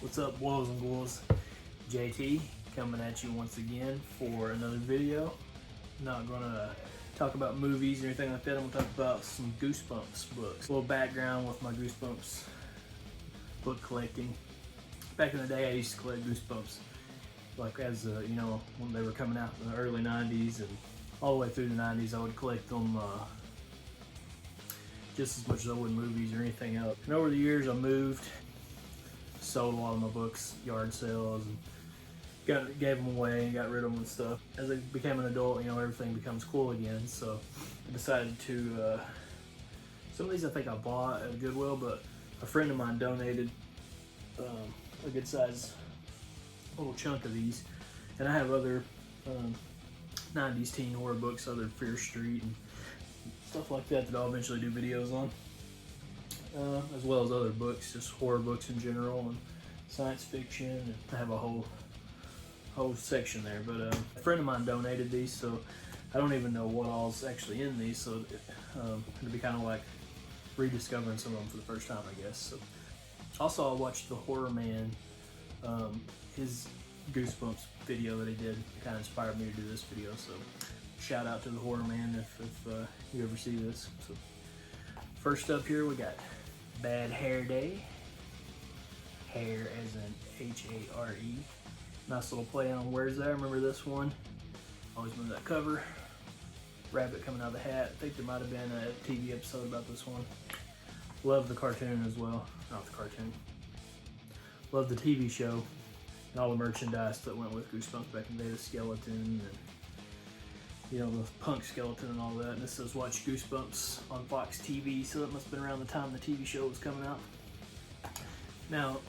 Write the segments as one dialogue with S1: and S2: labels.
S1: What's up, boys and ghouls? JT coming at you once again for another video. Not gonna talk about movies or anything like that. I'm gonna talk about some Goosebumps books. A little background with my Goosebumps book collecting. Back in the day, I used to collect Goosebumps, like as you know, when they were coming out in the early '90s and all the way through the '90s. I would collect them just as much as I would movies or anything else. And over the years, I moved, sold a lot of my books, yard sales, and gave them away and got rid of them and stuff. As I became an adult, you know, everything becomes cool again. So I decided to, some of these I think I bought at Goodwill, but a friend of mine donated a good size little chunk of these. And I have other 90s teen horror books, other Fear Street and stuff like that that I'll eventually do videos on. As well as other books, just horror books in general and science fiction. And I have a whole section there. But a friend of mine donated these, so I don't even know what all's actually in these. So it'll be kind of like rediscovering some of them for the first time, I guess. So also, I watched the Horror Man, his Goosebumps video that he did. Kind of inspired me to do this video. So shout out to the Horror Man if you ever see this. So first up here we got Bad Hair Day. Hair as in H-A-R-E. Nice little play on words there. Remember this one? Always remember that cover. Rabbit coming out of the hat. I think there might have been a TV episode about this one. Love the cartoon as well. Not the cartoon. Love the TV show and all the merchandise that went with Goosebumps back in the day. The skeleton and, you know, the punk skeleton and all that. And this says watch Goosebumps on Fox TV, so that must have been around the time the TV show was coming out. Now,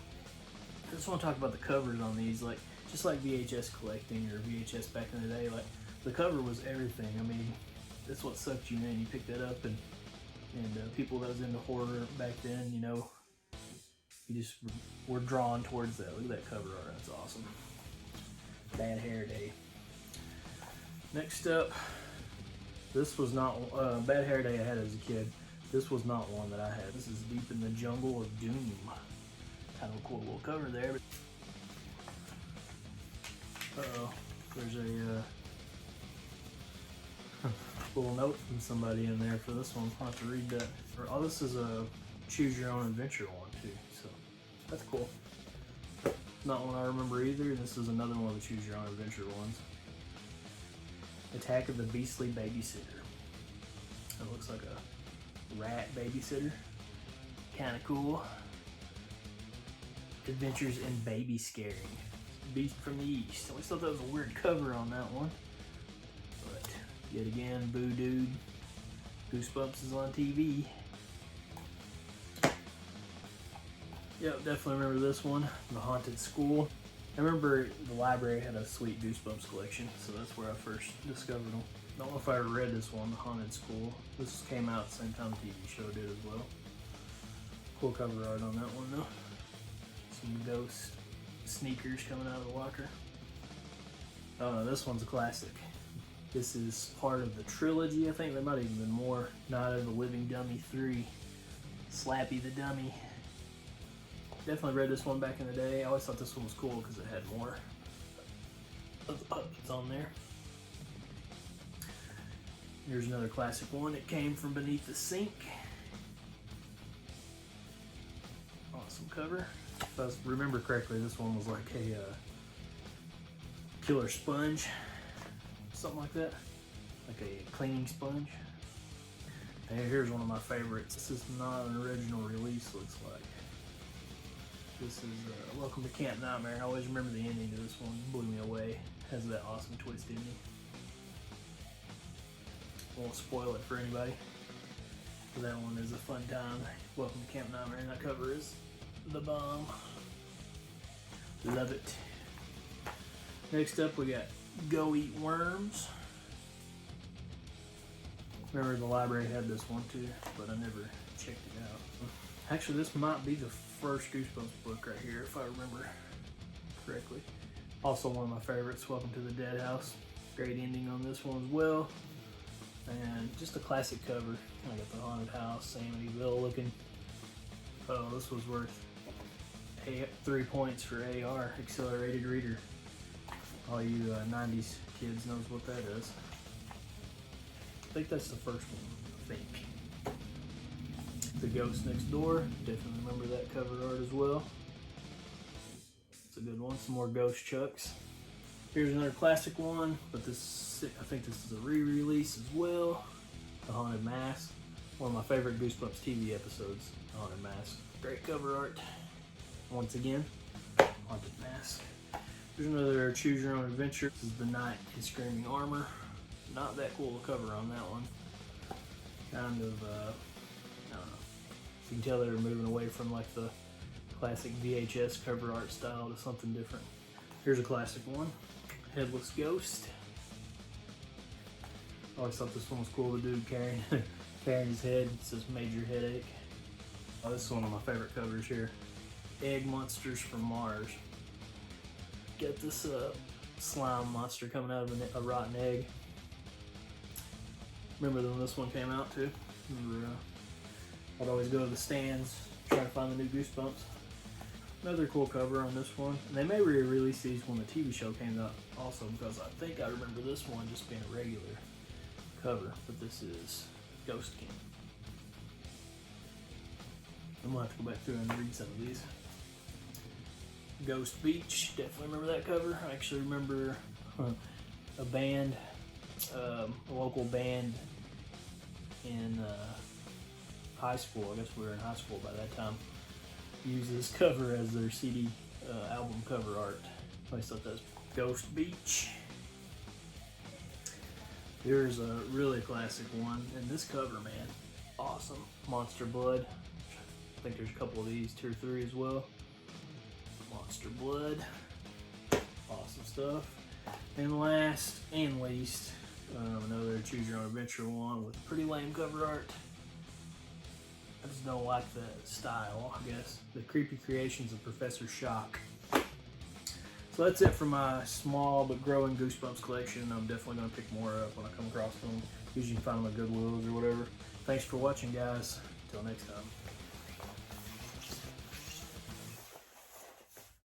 S1: I just want to talk about the covers on these, like just like VHS collecting or VHS back in the day. Like the cover was everything. I mean, that's what sucked you in. You picked that up, and people that was into horror back then, you know, you just were drawn towards that. Look at that cover art. That's awesome. Bad Hair Day. Next up, this was not Bad Hair Day I had as a kid. This was not one that I had. This is Deep in the Jungle of Doom. Kind of a cool little cover there. Uh-oh, there's a little note from somebody in there for this one. I'll have to read that. Oh, this is a Choose Your Own Adventure one too, so that's cool. Not one I remember either. This is another one of the Choose Your Own Adventure ones. Attack of the Beastly Babysitter. It looks like a rat babysitter. Kind of cool. Adventures in Baby Scaring. Beast from the East. I always thought that was a weird cover on that one. But yet again, Boo Dude. Goosebumps is on TV. Yep, definitely remember this one. The Haunted School. I remember the library had a sweet Goosebumps collection, so that's where I first discovered them. Don't know if I ever read this one, The Haunted School. This came out at the same time the TV show did as well. Cool cover art on that one though. Some ghost sneakers coming out of the locker. Oh no, this one's a classic. This is part of the trilogy, I think. There might have even been more. Night of the Living Dummy 3. Slappy the Dummy. Definitely read this one back in the day. I always thought this one was cool because it had more of the puppets on there. Here's another classic one. It Came from Beneath the Sink. Awesome cover. If I remember correctly, this one was like a killer sponge. Something like that. Like a cleaning sponge. And here's one of my favorites. This is not an original release, looks like. This is Welcome to Camp Nightmare. I always remember the ending to this one. Blew me away. Has that awesome twist ending. Won't spoil it for anybody. But that one is a fun time. Welcome to Camp Nightmare. And that cover is the bomb. Love it. Next up we got Go Eat Worms. Remember the library had this one too, but I never checked it out. Actually, this might be the first Goosebumps book right here, if I remember correctly. Also one of my favorites, Welcome to the Dead House. Great ending on this one as well. And just a classic cover. I got the haunted house, Amityville looking. Oh, this was worth 3 points for AR, accelerated reader. All you 90s kids knows what that is. I think that's the first one, I think. The Ghost Next Door, definitely remember that cover art as well. It's a good one, some more Ghost Chucks. Here's another classic one, but this, I think this is a re-release as well. The Haunted Mask, one of my favorite Goosebumps TV episodes, The Haunted Mask. Great cover art. Once again, Haunted Mask. Here's another Choose Your Own Adventure. This is The Knight in Screaming Armor. Not that cool a cover on that one. Kind of, I don't know. You can tell they were moving away from like the classic VHS cover art style to something different. Here's a classic one. Headless Ghost. I always thought this one was cool. The dude carrying his head. It says Major Headache. Oh, this is one of my favorite covers here. Egg Monsters from Mars. Get this slime monster coming out of a rotten egg. Remember when this one came out too? Remember, I'd always go to the stands, try to find the new Goosebumps. Another cool cover on this one. And they may re-release these when the TV show came out also, because I think I remember this one just being a regular cover, but this is Ghost King. I'm gonna have to go back through and read some of these. Ghost Beach, definitely remember that cover. I actually remember a band, a local band in high school. I guess we were in high school by that time. Use this cover as their CD album cover art. I always thought that was Ghost Beach. Here's a really classic one, and this cover, man, awesome. Monster Blood. I think there's a couple of these, 2 or 3 as well. Monster Blood. Awesome stuff. And last and least, another Choose Your Own Adventure one with pretty lame cover art. I just don't like the style, I guess. The Creepy Creations of Professor Shock. So that's it for my small but growing Goosebumps collection. I'm definitely going to pick more up when I come across them. Usually find them at Goodwill's or whatever. Thanks for watching, guys. Until next time.